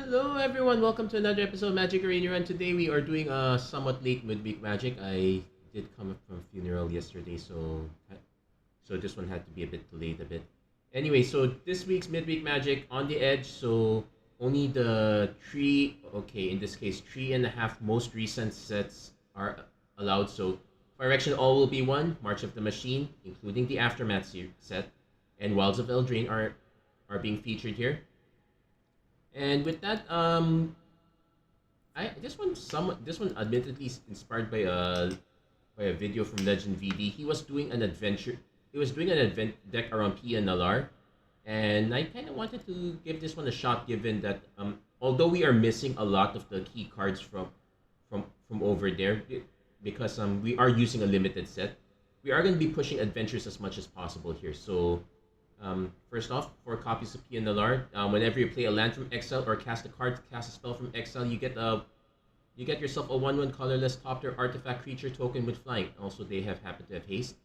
Hello everyone, welcome to another episode of Magic Arena Run. Today we are doing a somewhat late midweek magic. I did come from a funeral yesterday, so this one had to be a bit delayed a bit. Anyway, so this week's midweek magic on the edge, so only the three, in this case, 3.5 most recent sets are allowed. So Phyrexia all will be one, March of the Machine, including the Aftermath set, and Wilds of Eldraine are being featured here. And with that, this one admittedly is inspired by a video from Legend VD. He was doing an adventure. He was doing an event deck around Pia Nalaar, and I kind of wanted to give this one a shot, given that although we are missing a lot of the key cards from over there, because we are using a limited set, we are going to be pushing adventures as much as possible here. So first off, 4 copies of Pia Nalaar. Whenever you play a land from exile or cast a spell from exile, you get yourself a 1/1 colorless top-tier artifact creature token with flying. Also, they happen to have haste.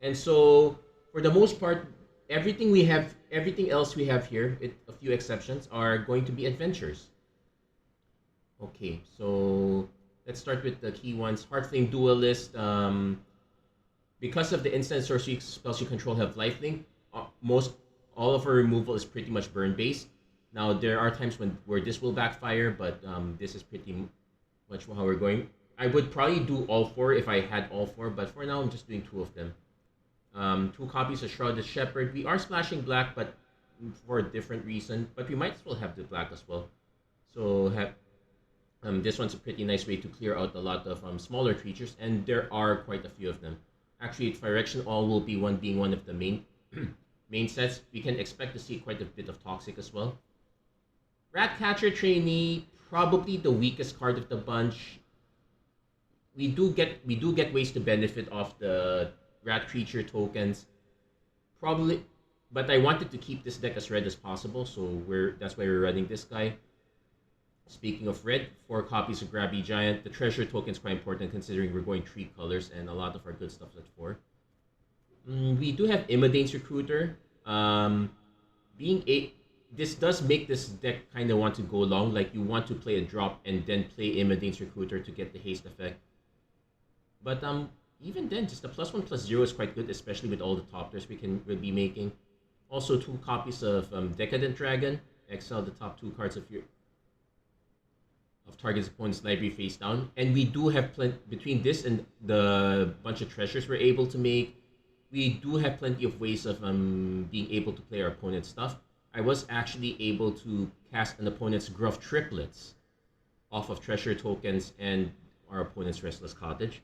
And so, for the most part, everything else we have here, a few exceptions, are going to be adventures. Okay, so let's start with the key ones. Heartflame Duelist. Because of the instant sorcery spells you control have lifelink, all of our removal is pretty much burn based. Now there are times where this will backfire, but this is pretty much how we're going. I would probably do all 4 if I had all 4, but for now I'm just doing 2 of them. 2 copies of Shrouded Shepherd. We are splashing black, but for a different reason. But we might as well have the black as well. So this one's a pretty nice way to clear out a lot of smaller creatures, and there are quite a few of them. Actually, Phyrexia all will be being one of the main sets. We can expect to see quite a bit of Toxic as well. Ratcatcher Trainee, probably the weakest card of the bunch. We do get ways to benefit off the rat creature tokens. Probably, but I wanted to keep this deck as red as possible, so that's why we're running this guy. Speaking of red, 4 copies of Grabby Giant. The treasure token is quite important considering we're going 3 colors, and a lot of our good stuff at 4. We do have Imadane's Recruiter. This does make this deck kind of want to go long, like you want to play a drop and then play Imadane's Recruiter to get the haste effect. But even then, just the +1/+0 is quite good, especially with all the top tiers we'll be making. Also, 2 copies of Decadent Dragon. Exile the top 2 cards of target's opponent's library face down. And we do have between this and the bunch of treasures we're able to make, we do have plenty of ways of being able to play our opponent's stuff. I was actually able to cast an opponent's Gruff Triplets off of treasure tokens and our opponent's Restless Cottage.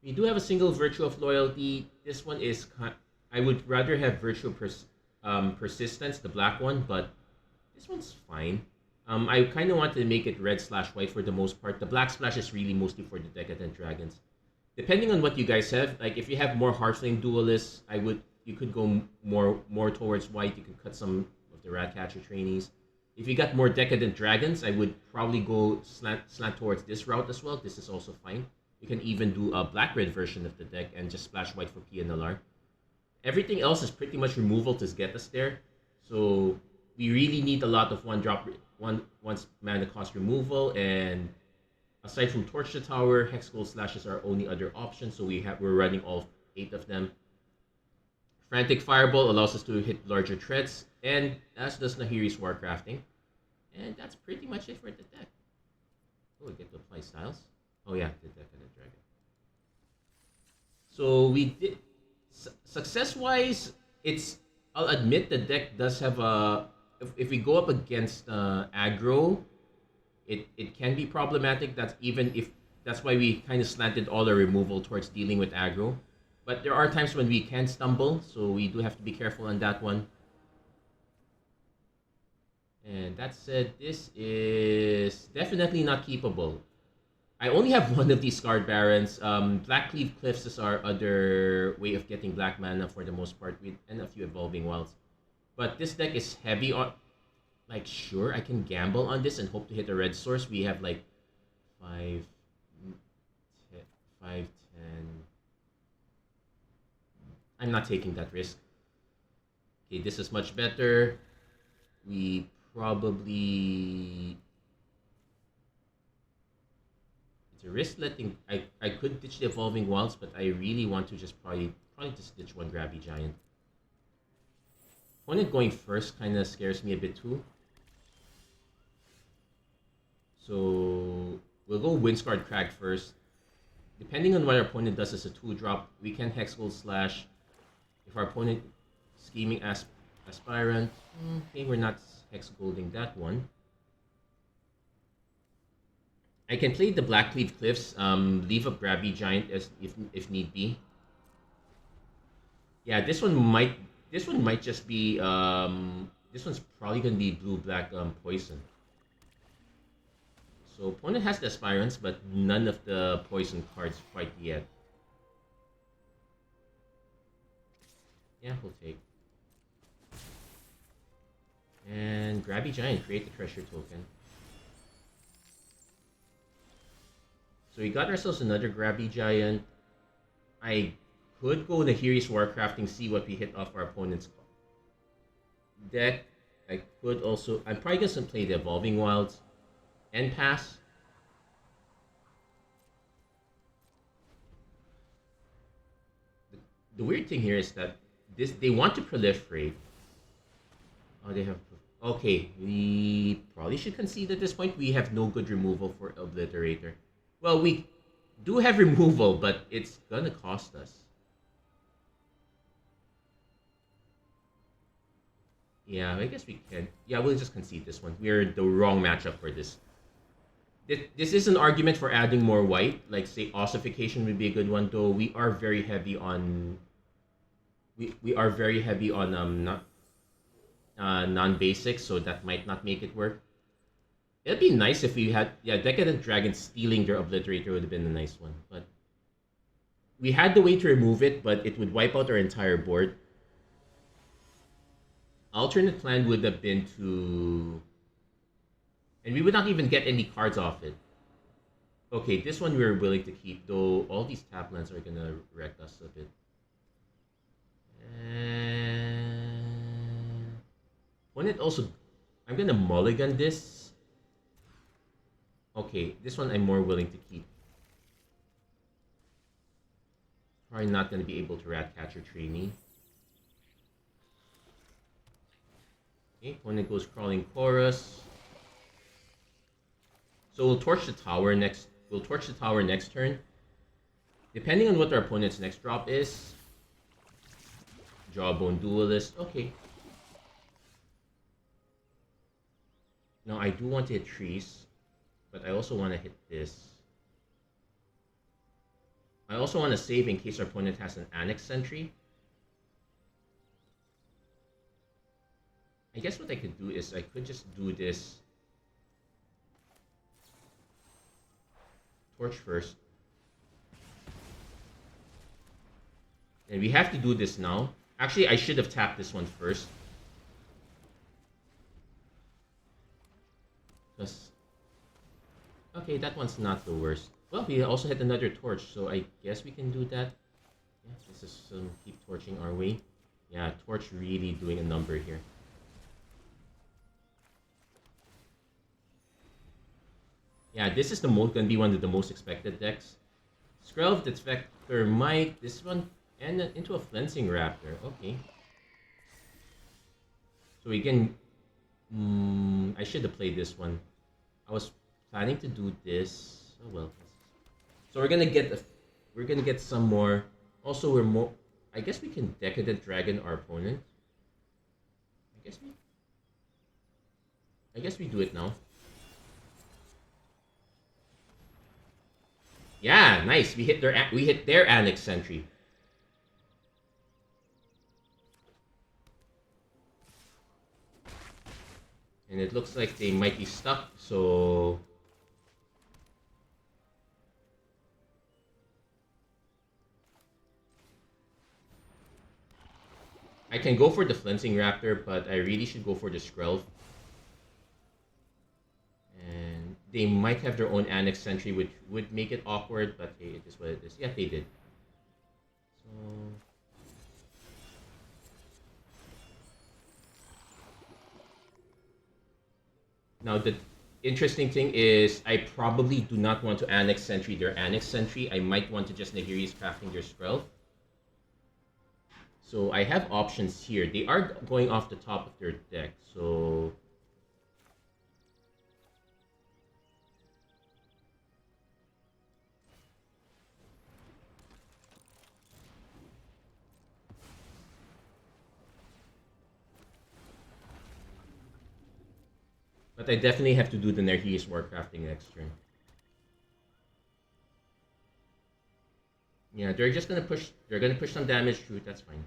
We do have a single Virtue of Loyalty. This one is I would rather have Virtue of Persistence, the black one, but this one's fine. I kind of wanted to make it red/white for the most part. The black splash is really mostly for the Decadent Dragons. Depending on what you guys have, like if you have more Heartflame Duelists, you could go more towards white. You could cut some of the Ratcatcher Trainees. If you got more Decadent Dragons, I would probably go slant towards this route as well. This is also fine. You can even do a black-red version of the deck and just splash white for Pia Nalaar. Everything else is pretty much removal to get us there. So we really need a lot of once mana cost removal, and aside from Torch the Tower, Hexgold Slash is our only other option, so we're running all 8 of them. Frantic Fireball allows us to hit larger threats, and as does Nahiri's Warcrafting. And that's pretty much it for the deck. Oh, we get to apply styles. Oh yeah, the Decadent Dragon. So we did success-wise. I'll admit the deck does have a. If we go up against aggro, it can be problematic. That's why we kind of slanted all our removal towards dealing with aggro. But there are times when we can stumble, so we do have to be careful on that one. And that said, this is definitely not keepable. I only have one of these Scarred Barons. Blackcleave Cliffs is our other way of getting black mana for the most part, and a few Evolving Wilds. But this deck is heavy on, like, sure, I can gamble on this and hope to hit a red source. We have like 5, 10. I'm not taking that risk. Okay, this is much better. We probably... It's a risk letting... I could ditch the Evolving Wilds, but I really want to just probably just ditch one Grabby Giant. Opponent going first kind of scares me a bit too. So we'll go Windscarred Crag first. Depending on what our opponent does as a 2-drop, we can Hex Gold Slash. If our opponent scheming Aspirant, okay, we're not Hex Golding that one. I can play the Blackcleave Cliffs, leave a Grabby Giant as if need be. Yeah, this one might just be this one's probably gonna be blue-black poison. So opponent has the Aspirants, but none of the poison cards quite yet. Yeah, we'll take. And Grabby Giant, create the treasure token. So we got ourselves another Grabby Giant. I could go the Heroes Warcrafting, see what we hit off our opponent's deck. I could also... I'm probably going to play the Evolving Wilds and pass. The weird thing here is that they want to proliferate. Oh, they have... Okay, we probably should concede at this point. We have no good removal for Obliterator. Well, we do have removal, but it's gonna cost us. Yeah, I guess we can. Yeah, we'll just concede this one. We're the wrong matchup for this. This is an argument for adding more white. Like, say, Ossification would be a good one, though. We are very heavy on... We are very heavy on non-basic, so that might not make it work. It'd be nice if we had... Yeah, Decadent Dragon stealing their Obliterator would have been a nice one. But we had the way to remove it, but it would wipe out our entire board. Alternate plan would have been to... And we would not even get any cards off it. Okay, this one we're willing to keep, though all these tap lands are gonna wreck us a bit. And... Opponent also... I'm gonna mulligan this. Okay, this one I'm more willing to keep. Probably not gonna be able to Ratcatcher Trainee. Okay, opponent goes Crawling Chorus. So we'll torch the tower next. We'll torch the tower next turn. Depending on what our opponent's next drop is. Jawbone Duelist. Okay. Now I do want to hit trees, but I also want to hit this. I also want to save in case our opponent has an Annex Sentry. I guess what I could do is I could just do this. Torch first. And we have to do this now. Actually, I should have tapped this one first. Because... Okay, that one's not the worst. Well, we also hit another torch, so I guess we can do that. Yeah, let's just keep torching our way. Yeah, torch really doing a number here. Yeah, this is gonna be one of the most expected decks. Skrelv, Defector, Mike, this one, and into a Flensing Raptor. Okay. So we can... I should have played this one. I was planning to do this. Oh well. So we're gonna get some more. Also, we're more... I guess we can Decadent Dragon our opponent. I guess we do it now. Yeah, nice. We hit their Annex Sentry. And it looks like they might be stuck, so... I can go for the Flensing Raptor, but I really should go for the Skrelv. And they might have their own Annex Sentry, which would make it awkward, but hey, it is what it is. Yeah, they did. So... Now the interesting thing is I probably do not want to annex sentry their annex sentry. I might want to just Nagiri's crafting their spell. So I have options here. They are going off the top of their deck, so but I definitely have to do the Nagiri's Warcrafting next turn. Yeah, they're just gonna push. They're gonna push some damage through it. That's fine.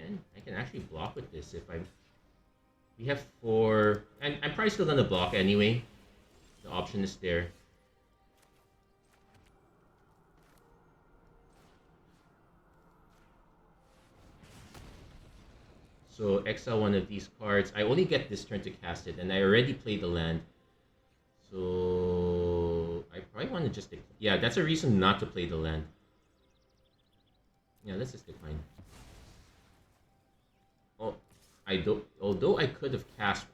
And I can actually block with this if I'm. We have 4, and I'm probably still gonna block anyway. The option is there. So exile one of these cards. I only get this turn to cast it, and I already played the land. So I probably want to just... Yeah, that's a reason not to play the land. Yeah, let's just decline. Oh, I don't... Although I could have cast...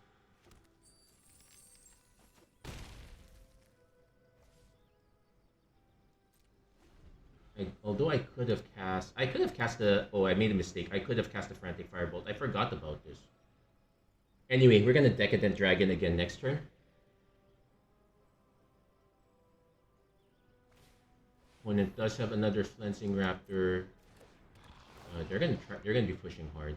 although I could have cast... I could have cast the... Oh, I made a mistake. I could have cast the Frantic Firebolt. I forgot about this. Anyway, we're gonna Decadent Dragon again next turn. When it does have another Flensing Raptor, they're gonna be pushing hard.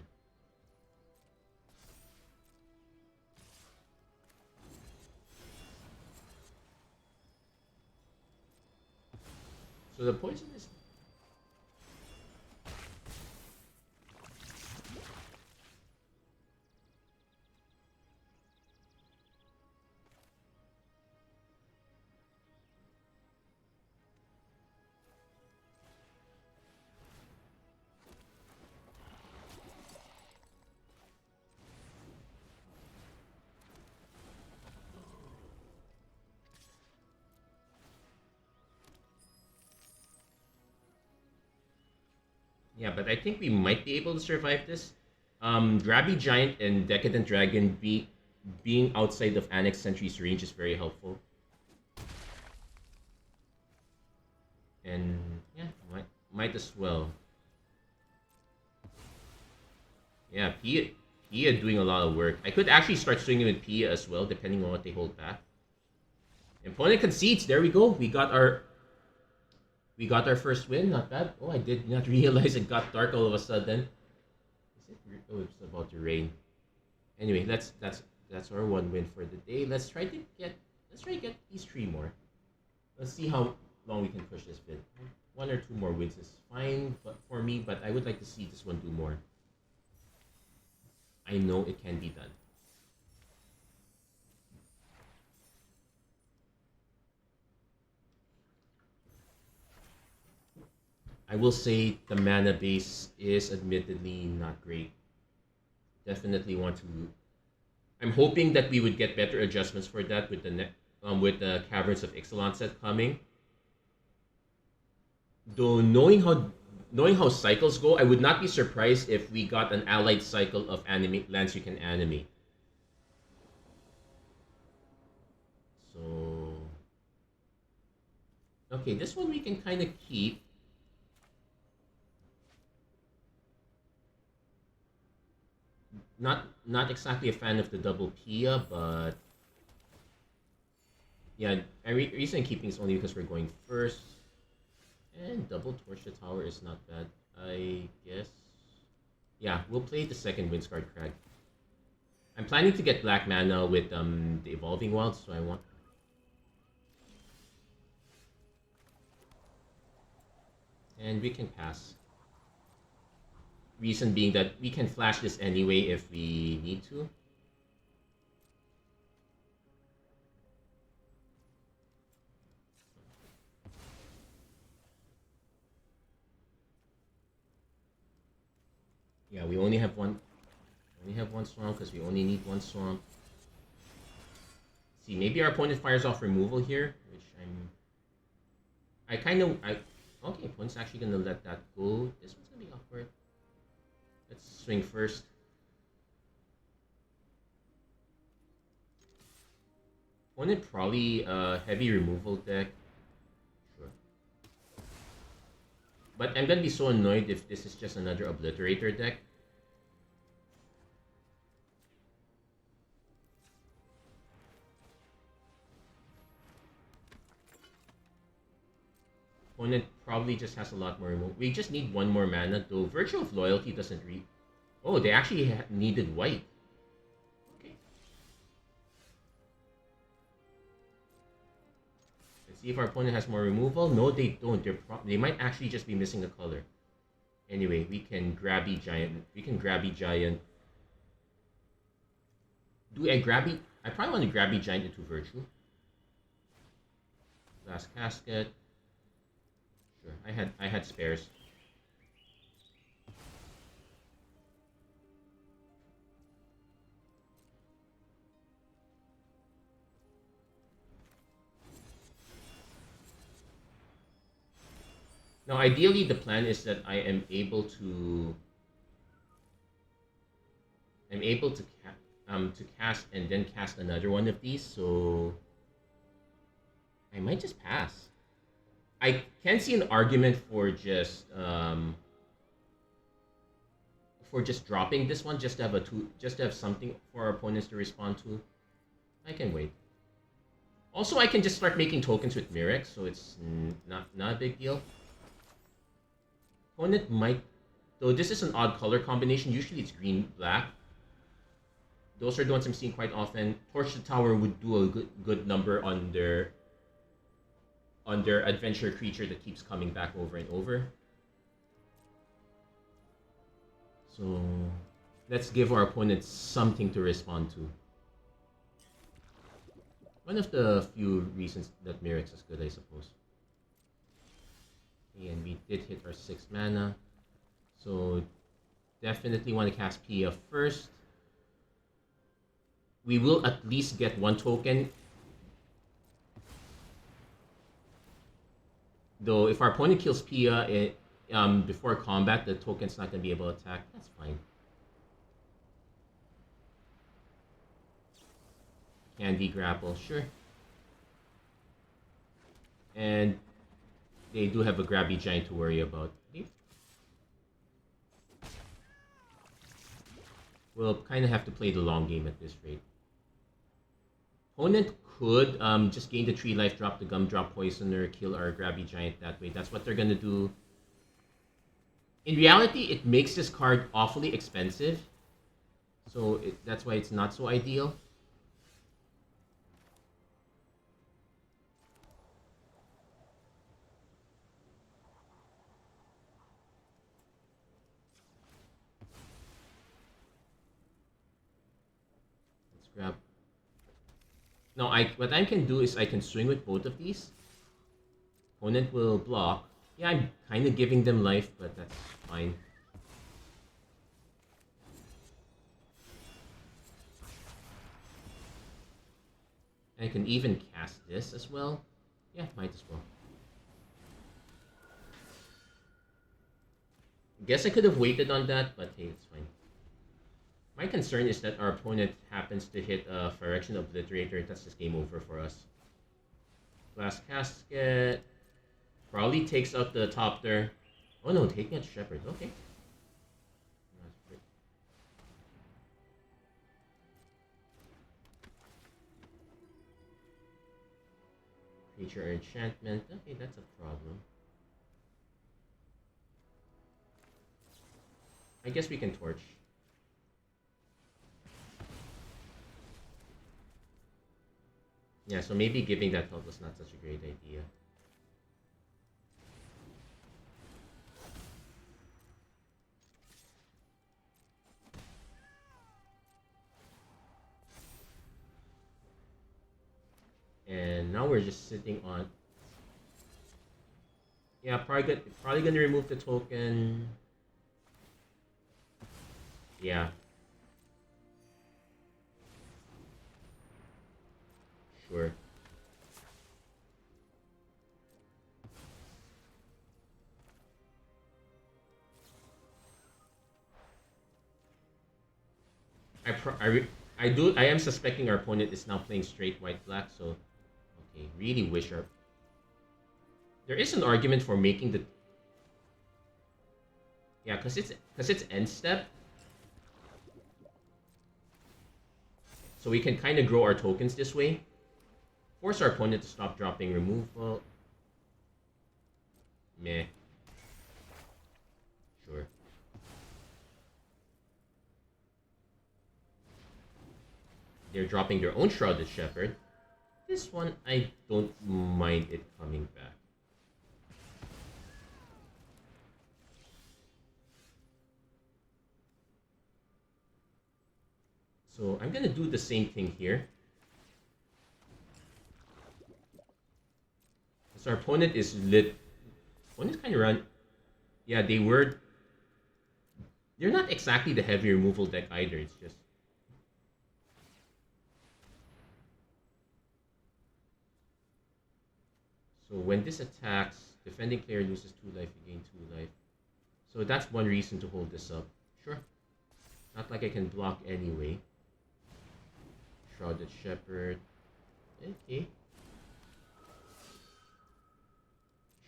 So the poison is... Yeah, but I think we might be able to survive this. Grabby Giant and Decadent Dragon being outside of Annex Sentry's range is very helpful. And yeah, might as well. Yeah, Pia doing a lot of work. I could actually start swinging with Pia as well, depending on what they hold back. Opponent concedes. There we go. We got our first win. Not bad. Oh, I did not realize it got dark all of a sudden. Is it? Oh, it's about to rain. Anyway, that's our one win for the day. Let's try to get these 3 more. Let's see how long we can push this bit. 1 or 2 more wins is fine, but for me, but I would like to see this one do more. I know it can be done. I will say the mana base is admittedly not great. Definitely want to... I'm hoping that we would get better adjustments for that with the Caverns of Ixalan set coming. Though knowing how cycles go, I would not be surprised if we got an allied cycle of lands you can animate. So okay, this one we can kind of keep. Not exactly a fan of the double Pia, but yeah, reason I'm keeping is only because we're going first. And double Torch the Tower is not bad, I guess. Yeah, we'll play the second Windscarred Crag. I'm planning to get black mana with the Evolving Wilds, so I want... And we can pass. Reason being that we can flash this anyway if we need to. Yeah, we only have one. We only have one swamp because we only need one swamp. See, maybe our opponent fires off removal here, which okay, opponent's actually gonna let that go. This one's gonna be awkward. Let's swing first. Opponent probably heavy removal deck. Sure. But I'm gonna be so annoyed if this is just another Obliterator deck. Opponent probably just has a lot more removal. We just need one more mana though. Virtue of Loyalty doesn't read. Oh, they actually needed white. Okay. Let's see if our opponent has more removal. No, they don't. They might actually just be missing a color. Anyway, we can Grabby Giant. We can Grabby Giant. Do I Grabby? I probably want to Grabby Giant into Virtue. Last Casket. Sure, I had spares. Now, ideally, the plan is that I am able to to cast and then cast another one of these. So I might just pass. I can see an argument for just dropping this one, just to have just to have something for our opponents to respond to. I can wait. Also, I can just start making tokens with Mirrex, so it's not a big deal. Opponent might, though this is an odd color combination. Usually it's green-black. Those are the ones I'm seeing quite often. Torch the Tower would do a good number on their adventure creature that keeps coming back over and over. So let's give our opponents something to respond to. One of the few reasons that Mirrex is good, I suppose. And we did hit our 6 mana. So definitely want to cast Pia first. We will at least get one token. Though if our opponent kills Pia before combat, the token's not going to be able to attack. That's fine. Candy Grapple, sure. And they do have a Grabby Giant to worry about. We'll kind of have to play the long game at this rate. Opponent could just gain the 3 life, drop the Gumdrop Poisoner, kill our Grabby Giant that way. That's what they're gonna do. In reality, it makes this card awfully expensive. So that's why it's not so ideal. Let's grab. Now, what I can do is I can swing with both of these. Opponent will block. Yeah, I'm kind of giving them life, but that's fine. I can even cast this as well. Yeah, might as well. Guess I could have waited on that, but hey, it's fine. My concern is that our opponent happens to hit a Phyrexia Obliterator. That's just game over for us. Last Casket. Probably takes out the top there. Oh no, taking out Shepherd. Okay. Creature enchantment. Okay, that's a problem. I guess we can torch. Yeah, so maybe giving that help was not such a great idea. And now we're just sitting on. Yeah, probably gonna remove the token. Yeah. Sure. I am suspecting our opponent is now playing straight white-black, so... Okay, really wish our... There is an argument for making the... Yeah, because it's end step. So we can kind of grow our tokens this way. Force our opponent to stop dropping removal. Meh. Sure. They're dropping their own Shrouded Shepherd. This one, I don't mind it coming back. So I'm gonna do the same thing here. So our opponent is lit. Opponent's kind of run. Yeah, they were. They're not exactly the heavy removal deck either. It's just. So when this attacks, defending player loses 2 life, you gain 2 life. So that's one reason to hold this up. Sure. Not like I can block anyway. Shrouded Shepherd. Okay.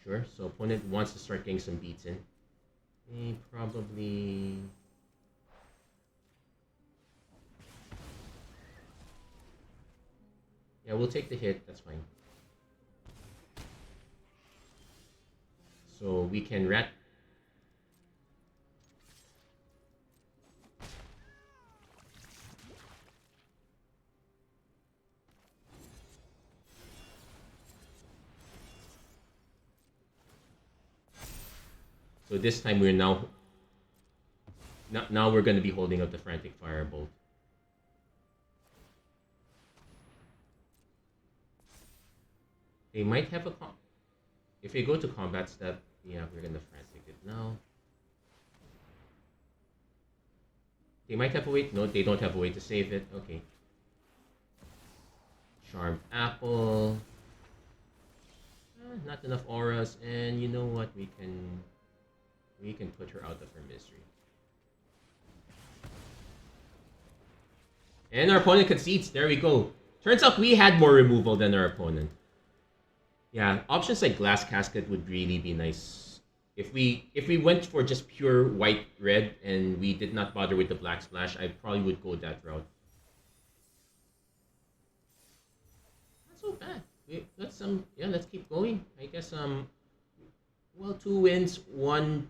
Sure, so opponent wants to start getting some beats in. Probably... Yeah, we'll take the hit, that's fine. So we can rat... So this time we're now we're going to be holding up the Frantic Firebolt. They might have a if we go to combat step, yeah, we're going to Frantic it now. They might have a way. No, they don't have a way to save it. Okay. Charmed Apple. Not enough auras, and you know what? We can put her out of her misery. And our opponent concedes. There we go. Turns out we had more removal than our opponent. Yeah, options like Glass Casket would really be nice. If we went for just pure white-red and we did not bother with the Black Splash, I probably would go that route. Not so bad. Let's keep going. I guess well, 2 wins, one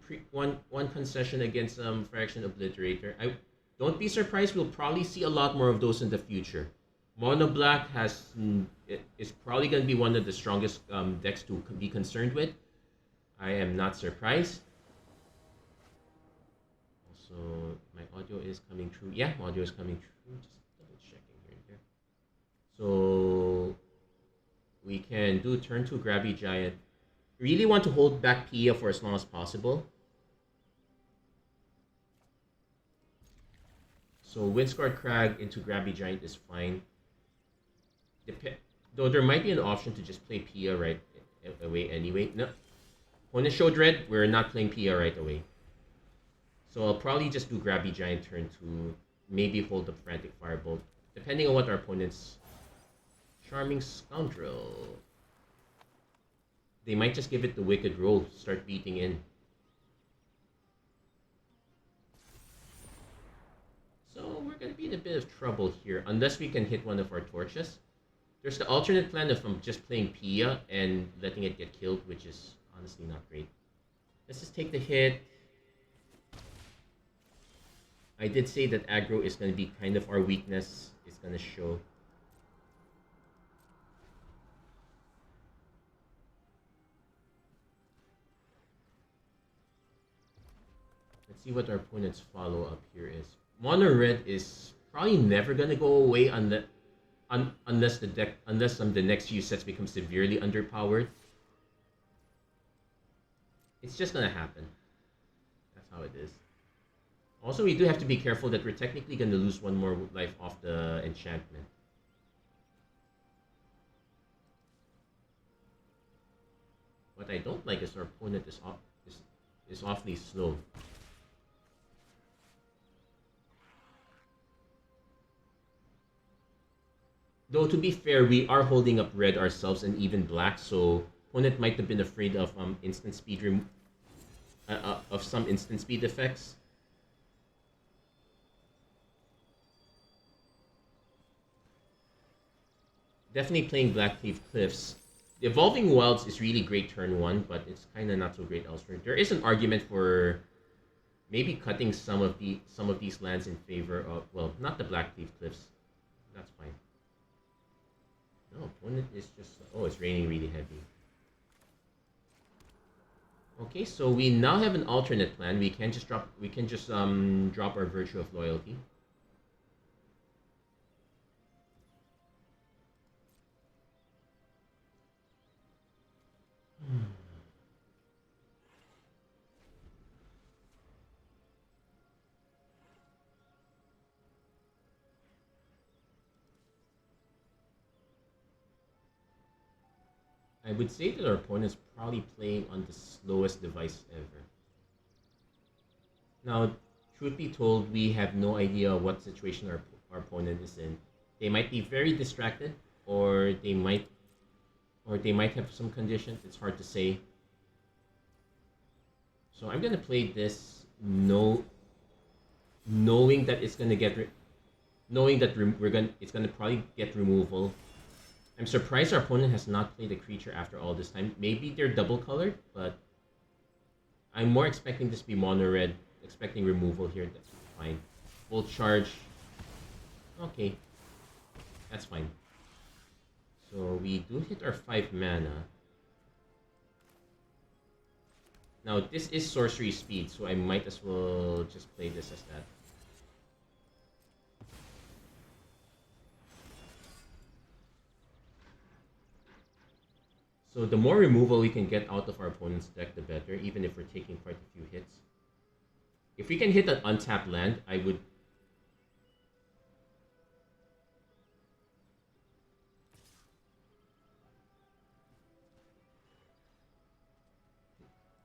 concession against Fraction Obliterator. I don't be surprised. We'll probably see a lot more of those in the future. Mono Black is probably going to be one of the strongest decks to be concerned with. I am not surprised. Also, my audio is coming through. Yeah, my audio is coming through. Just double checking here and there. So we can do turn 2 Grabby Giant. Really want to hold back Pia for as long as possible. So Windscarred Crag into Grabby Giant is fine. Though there might be an option to just play Pia right away anyway. No. When it showed red, we're not playing Pia right away. So I'll probably just do Grabby Giant turn 2. Maybe hold up Frantic Firebolt. Depending on what our opponent's... Charming Scoundrel. They might just give it the Wicked Roll, start beating in. So we're going to be in a bit of trouble here, unless we can hit one of our torches. There's the alternate plan of just playing Pia and letting it get killed, which is honestly not great. Let's just take the hit. I did say that aggro is going to be kind of our weakness. It's going to show. Let's see what our opponent's follow-up here is. Mono Red is probably never going to go away unless the next few sets become severely underpowered. It's just going to happen. That's how it is. Also, we do have to be careful that we're technically going to lose one more life off the enchantment. What I don't like is our opponent is awfully slow. Though to be fair, we are holding up red ourselves and even black, so opponent might have been afraid of instant speed of some instant speed effects. Definitely playing Black Cleave Cliffs. The Evolving Wilds is really great turn 1, but it's kind of not so great elsewhere. There is an argument for maybe cutting some of these lands in favor of, well, not the Black Cleave Cliffs. That's fine. No, opponent is just, oh, it's raining really heavy. Okay, so we now have an alternate plan. We can just drop our Virtue of Loyalty. I would say that our opponent's probably playing on the slowest device ever. Now, truth be told, we have no idea what situation our opponent is in. They might be very distracted, or they might have some conditions. It's hard to say. So I'm gonna play this knowing that it's gonna get it's gonna probably get removal. I'm surprised our opponent has not played a creature after all this time. Maybe they're double colored, but I'm more expecting this to be mono red, expecting removal here. That's fine. Full charge. Okay, that's fine. So we do hit our 5 mana. Now this is sorcery speed, so I might as well just play this as that. So the more removal we can get out of our opponent's deck, the better, even if we're taking quite a few hits. If we can hit an untapped land, I would...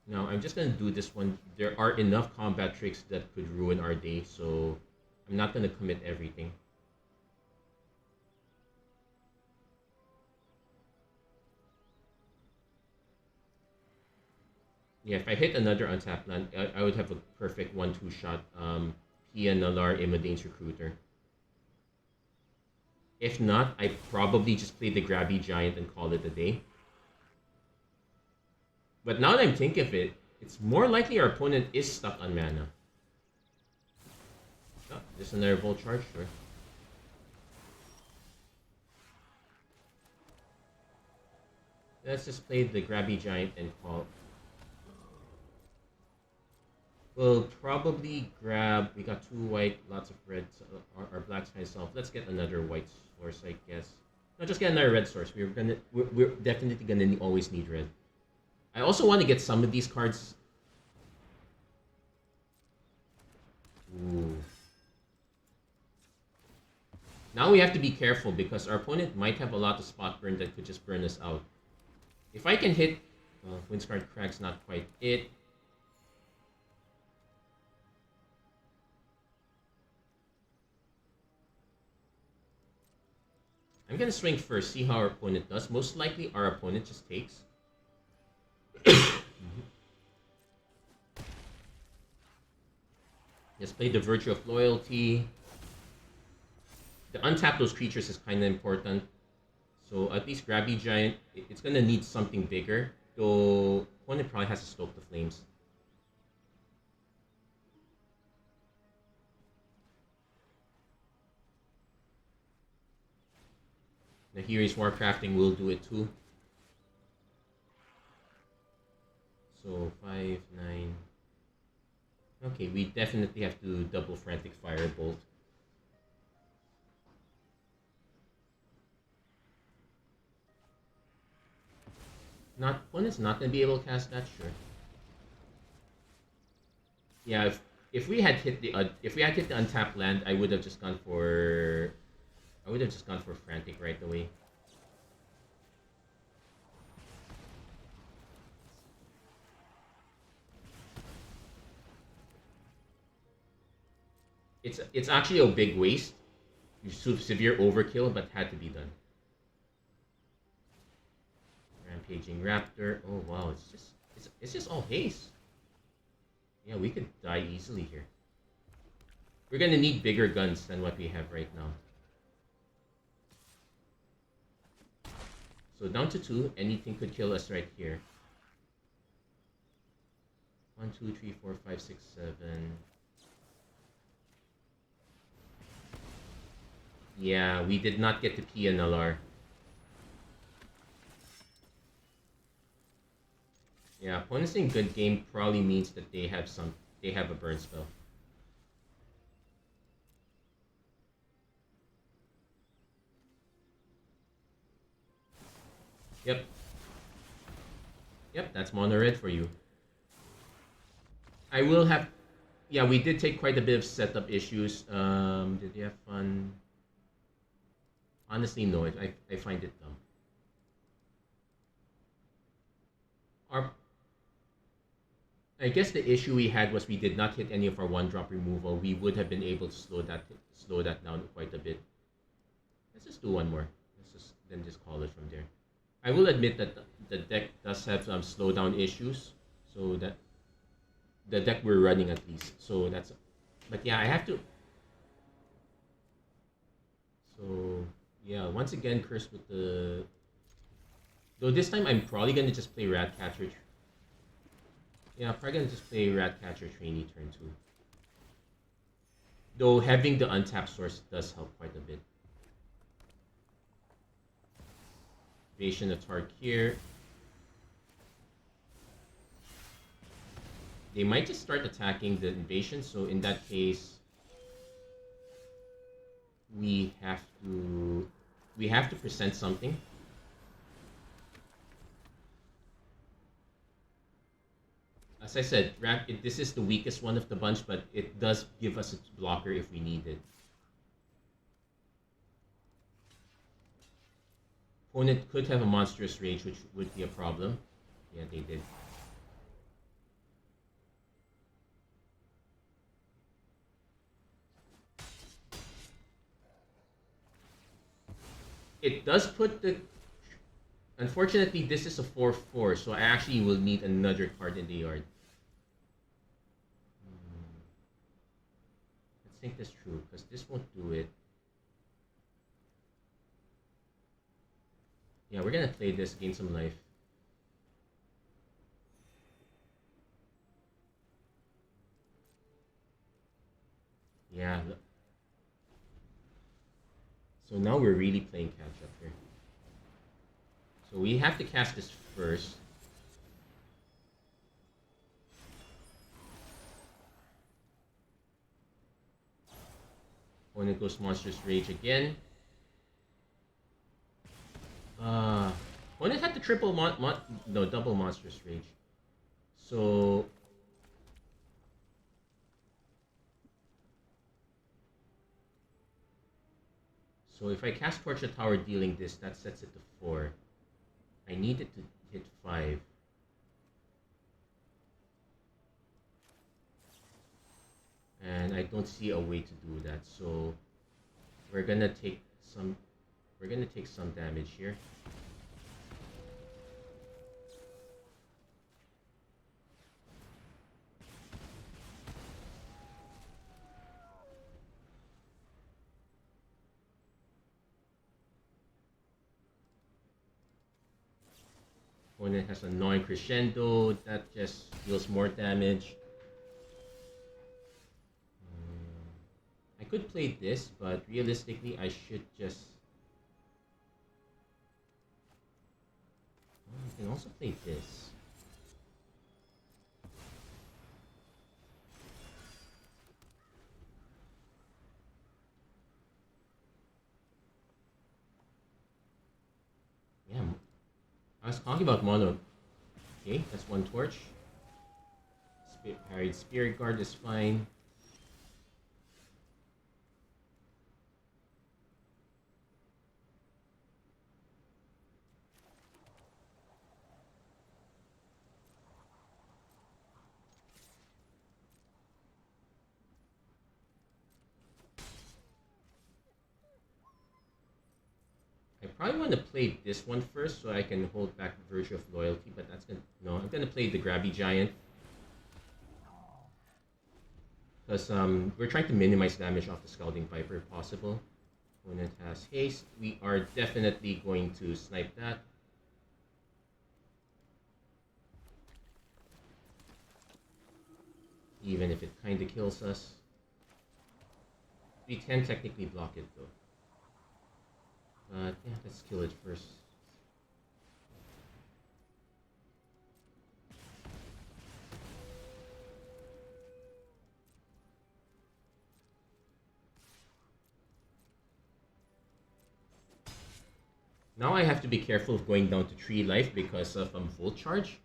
Now, I'm just going to do this one. There are enough combat tricks that could ruin our day, so I'm not going to commit everything. Yeah, if I hit another untapped land, I would have a perfect 1-2 shot. Pia Nalaar, Imadane's Recruiter. If not, I probably just play the Grabby Giant and call it a day. But now that I'm thinking of it, it's more likely our opponent is stuck on mana. Oh, there's another Volt Charge, sure. Let's just play the Grabby Giant and call. We'll probably grab, we got 2 white, lots of red, our black's kind of soft. Let's get another white source, I guess. No, just get another red source. We're definitely gonna always need red. I also want to get some of these cards. Ooh. Now we have to be careful because our opponent might have a lot of spot burn that could just burn us out. If I can hit, Windscarred Crag's not quite it. I'm gonna swing first, see how our opponent does. Most likely our opponent just takes. Just play the Virtue of Loyalty. The untap those creatures is kind of important. So at least Grabby Giant, it's gonna need something bigger. Though opponent probably has to Stoke the Flames. The Heroes Warcrafting will do it too. So 5, 9. Okay, we definitely have to double Frantic Firebolt. Opponent's not gonna be able to cast that, sure. Yeah, if we had hit the untapped land, I would have just gone for Frantic right away. It's actually a big waste. Severe overkill, but had to be done. Rampaging Raptor. Oh wow, it's just all haste. Yeah, we could die easily here. We're gonna need bigger guns than what we have right now. So down to 2. Anything could kill us right here. 1, 2, 3, 4, 5, 6, 7. Yeah, we did not get to Pia Nalaar. Yeah, opponents in good game probably means that they have a burn spell. Yep. Yep, that's mono red for you. I will have... Yeah, we did take quite a bit of setup issues. Did you have fun? Honestly, no. I find it dumb. I guess the issue we had was we did not hit any of our 1-drop removal. We would have been able to slow that down quite a bit. Let's just do one more. Then just call it from there. I will admit that the deck does have some slowdown issues, so that the deck we're running at least. So that's, but yeah, I have to. So yeah, once again, cursed with the. Though this time I'm probably gonna just play Ratcatcher. Yeah, probably gonna just play Ratcatcher Trainee turn 2. Though having the untapped source does help quite a bit. Invasion of Tarkir. They might just start attacking the invasion, so in that case, we have to present something. As I said, this is the weakest one of the bunch, but it does give us a blocker if we need it. Opponent could have a monstrous rage, which would be a problem. Yeah, they did. It does put the... Unfortunately, this is a 4/4, so I actually will need another card in the yard. Let's think this through, because this won't do it. Yeah, we're gonna play this, gain some life. Yeah. So now we're really playing catch up here. So we have to cast this first. Opponent goes Monstrous Rage again. Opponent had the double Monstrous Rage. So if I cast Torch the Tower dealing this, that sets it to 4. I need it to hit 5. And I don't see a way to do that, so we're gonna take some damage here. Opponent has a non-crescendo, that just deals more damage. I could play this, but realistically I should just... I can also play this. Yeah, I was talking about mono. Okay, that's one torch. Harried Spirit Guard is fine. I probably want to play this one first so I can hold back Virtue of Loyalty, but that's gonna no. I'm gonna play the Grabby Giant because we're trying to minimize damage off the Scalding Viper if possible. Opponent has haste. We are definitely going to snipe that. Even if it kind of kills us. We can technically block it though. Yeah, let's kill it first. Now I have to be careful of going down to 3 life because of Volt Charge.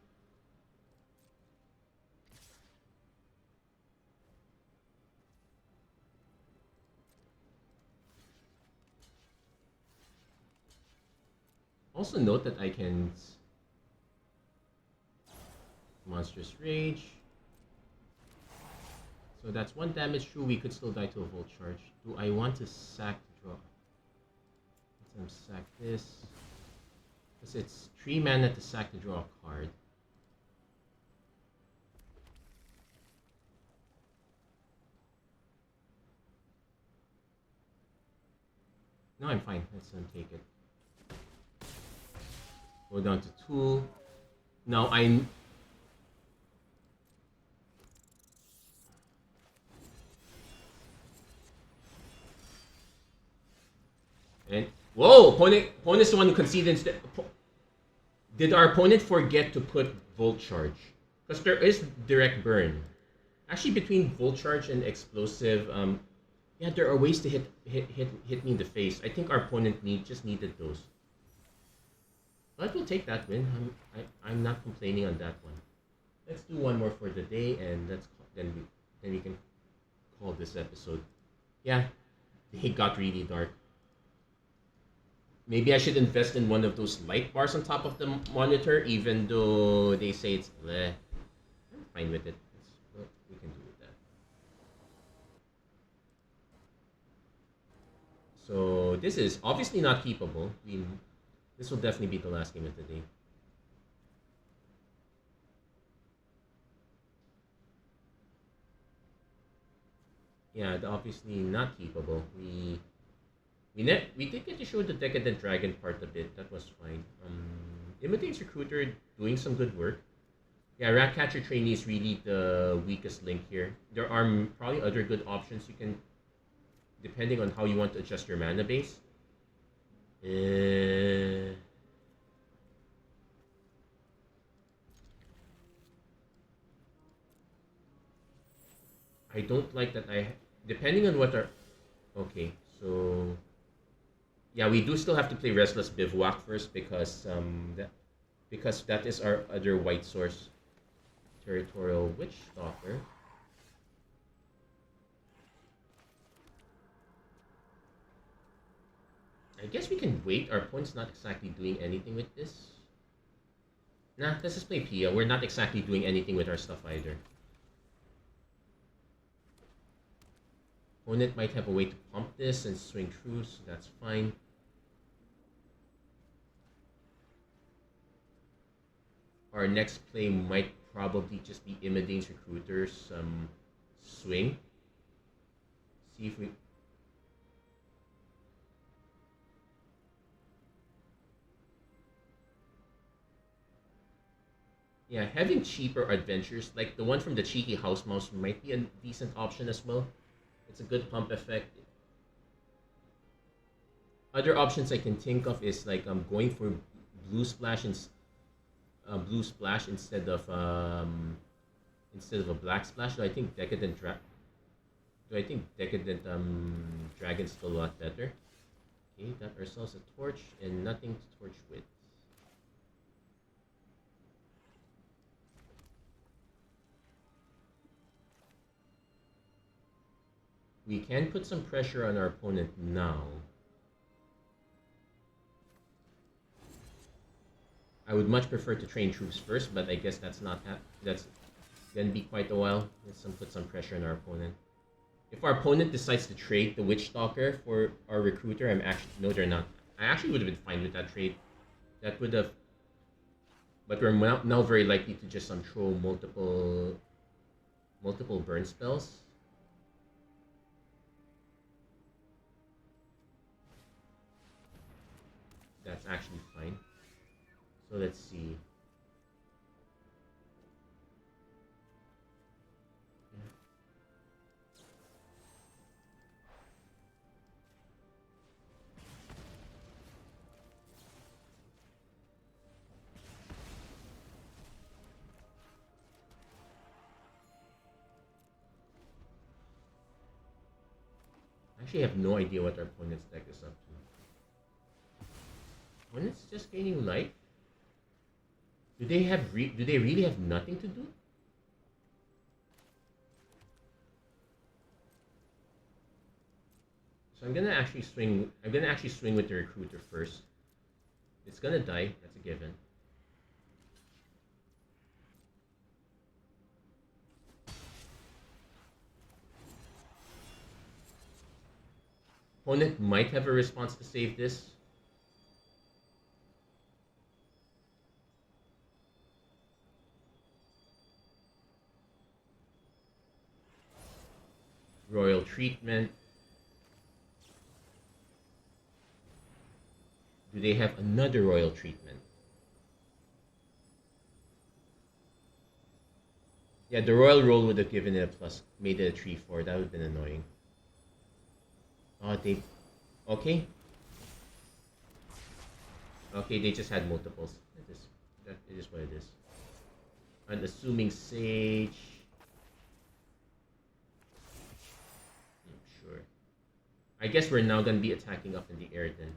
Also note that I can Monstrous Rage. So that's 1 damage through. We could still die to a Volt Charge. Do I want to sack to draw? Let's sack this. Because it's 3 mana to sack to draw a card. No, I'm fine. Let's take it. Go down to 2. Now I'm... And... Whoa! Opponent's the one who conceded instead. Did our opponent forget to put Volt Charge? Because there is direct burn. Actually, between Volt Charge and Explosive, yeah, there are ways to hit me in the face. I think our opponent just needed those. But we'll take that win. I'm not complaining on that one. Let's do one more for the day, and then we can call this episode. Yeah, it got really dark. Maybe I should invest in one of those light bars on top of the monitor, even though they say it's bleh. I'm fine with it. Well, we can do with that. So this is obviously not keepable. This will definitely be the last game of the day. Yeah, obviously not keepable. We did get to show the Decadent Dragon part a bit. That was fine. Imitate's Recruiter doing some good work. Yeah, Ratcatcher Trainee is really the weakest link here. There are probably other good options you can, depending on how you want to adjust your mana base. I don't like that depending on what our... Okay, so... Yeah, we do still have to play Restless Bivouac first because that is our other white source. Territorial Witch Stalker. I guess we can wait. Our opponent's not exactly doing anything with this. Nah, let's just play Pia. We're not exactly doing anything with our stuff either. Opponent might have a way to pump this and swing through, so that's fine. Our next play might probably just be Imidane's Recruiter's swing. See if we... Yeah, having cheaper adventures, like the one from the Cheeky House Mouse, might be a decent option as well. It's a good pump effect. Other options I can think of is like going for Blue Splash and instead of a Black Splash. Do I think Decadent Dragon's still a lot better? Okay, got ourselves a torch and nothing to torch with. We can put some pressure on our opponent now. I would much prefer to train troops first, but I guess that's gonna be quite a while. Let's put some pressure on our opponent. If our opponent decides to trade the Witch Stalker for our Recruiter, no, they're not. I actually would have been fine with that trade. That would have, but we're now very likely to just throw multiple burn spells. That's actually fine. So let's see. I actually have no idea what our opponent's deck is up to. Opponent's just gaining life? Do they really have nothing to do? So I'm gonna actually swing with the recruiter first. It's gonna die, that's a given. Opponent might have a response to save this. Royal treatment. Do they have another royal treatment? Yeah, the royal roll would have given it a plus, made it a 3/4. That would have been annoying. Oh, they... Okay. Okay, they just had multiples. It is what it is. Unassuming Sage. Sure. I guess we're now going to be attacking up in the air then.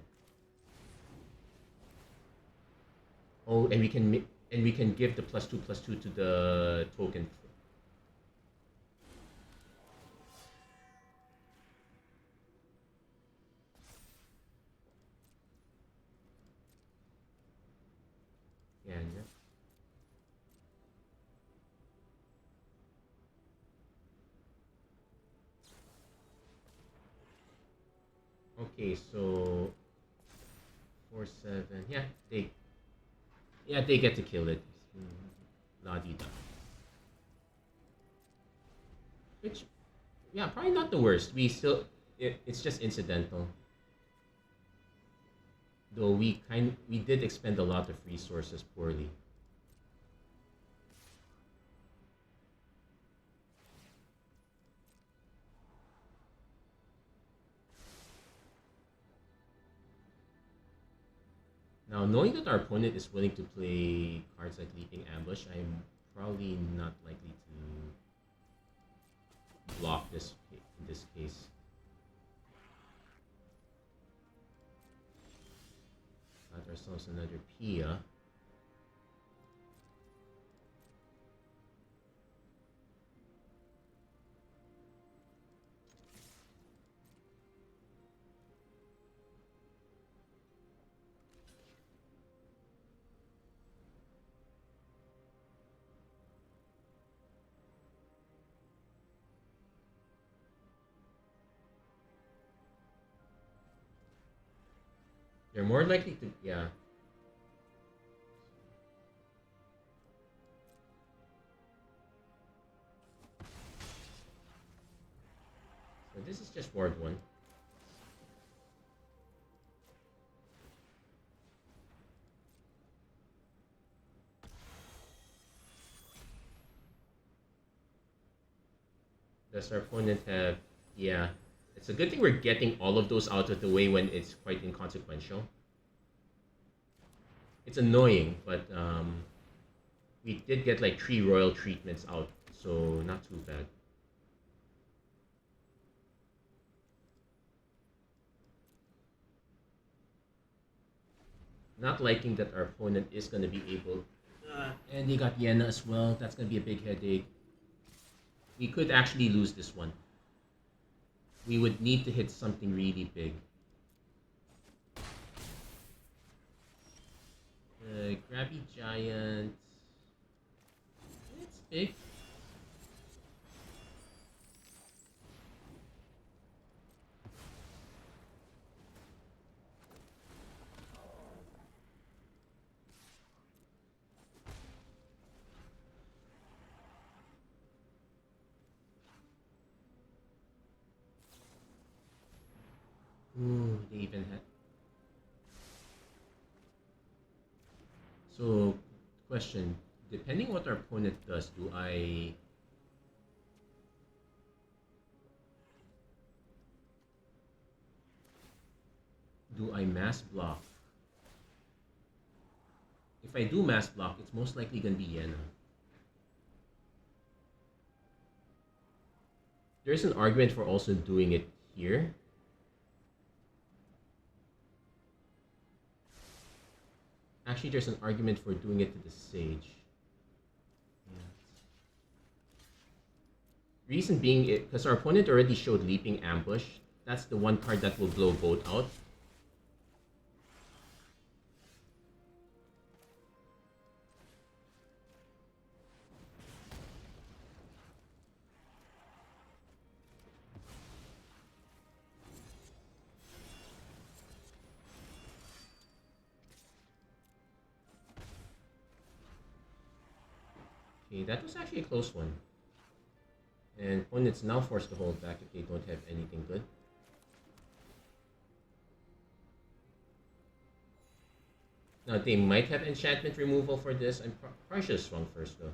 Oh, and we can give the +2/+2 to the token. Yeah. Okay, so 4/7. Yeah, they get to kill it. La-di-da. Which, yeah, probably not the worst. It's just incidental. Though we did expend a lot of resources poorly. Now, knowing that our opponent is willing to play cards like Leaping Ambush, I'm probably not likely to block this in this case. Got ourselves another Pia. They're more likely to, yeah. So this is just Ward 1. Does our opponent have, yeah. It's a good thing we're getting all of those out of the way when it's quite inconsequential. It's annoying, but we did get like 3 royal treatments out, so not too bad. Not liking that our opponent is going to be able... and they got Yenna as well. That's going to be a big headache. We could actually lose this one. We would need to hit something really big. Grabby Giant. It's big. Ooh, they even had. So, question. Depending what our opponent does, do I mass block? If I do mass block, it's most likely gonna be Yena. There's an argument for also doing it here. Actually, there's an argument for doing it to the Sage. Yeah. Reason being, because our opponent already showed Leaping Ambush. That's the one card that will blow both out. Okay, that was actually a close one. And opponent's now forced to hold back if they don't have anything good. Now, they might have enchantment removal for this. I'm probably should have swung first, though.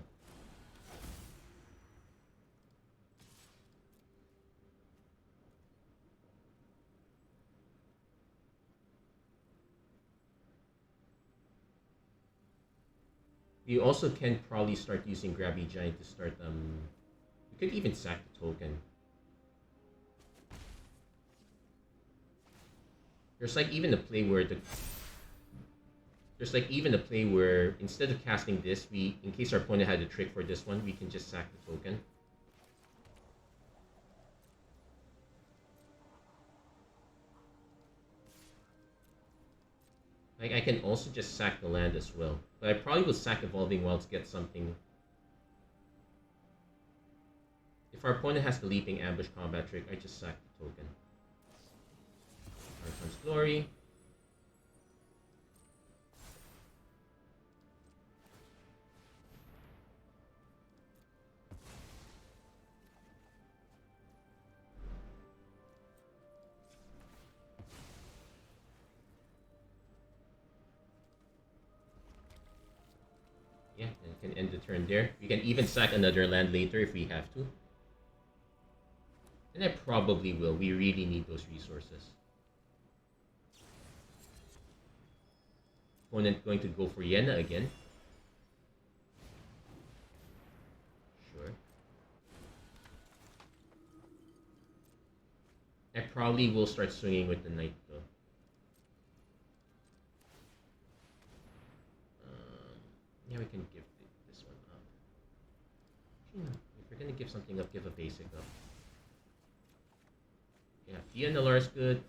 You also can probably start using Grabby Giant to start, you could even sack the token. There's like even a play where instead of casting this, in case our opponent had a trick for this one, we can just sack the token. Like I can also just sack the land as well, but I probably will sack Evolving Wilds to get something. If our opponent has the Leaping Ambush combat trick, I just sack the token. Archon's Glory. Yeah, and can end the turn there. We can even sack another land later if we have to. And I probably will. We really need those resources. Opponent going to go for Yena again. Sure. I probably will start swinging with the Knight though. Yeah, we can give this one up. If we're gonna give something up, give a basic up. Yeah, Pia Nalaar is good.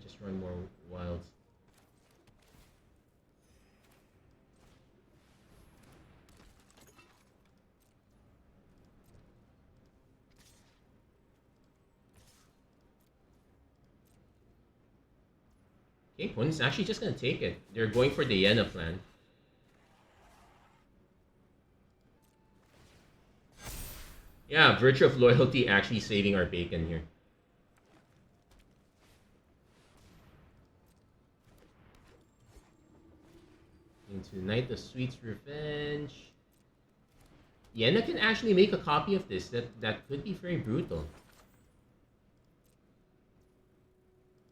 Just run more wilds. Okay, opponent's actually just gonna take it. They're going for the Yena plan. Yeah, Virtue of Loyalty actually saving our bacon here. Into Knight of Sweet's Revenge. Yena can actually make a copy of this. That could be very brutal.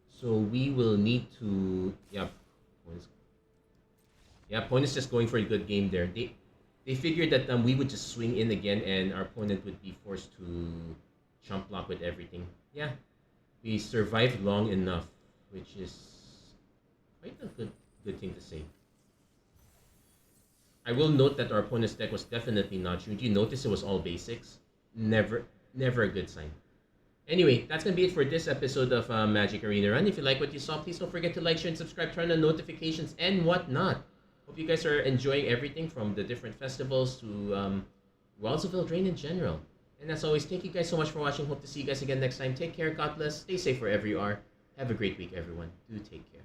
So we will need to... Yeah, opponent's just going for a good game there. They figured that we would just swing in again and our opponent would be forced to chump block with everything. Yeah, we survived long enough, which is quite a good thing to say. I will note that our opponent's deck was definitely not huge. You notice it was all basics. Never a good sign. Anyway, that's going to be it for this episode of Magic Arena Run. If you like what you saw, please don't forget to like, share, and subscribe, turn on notifications, and whatnot. Hope you guys are enjoying everything from the different festivals to Wilds of Eldraine in general. And as always, thank you guys so much for watching. Hope to see you guys again next time. Take care, God bless, stay safe wherever you are. Have a great week, everyone. Do take care.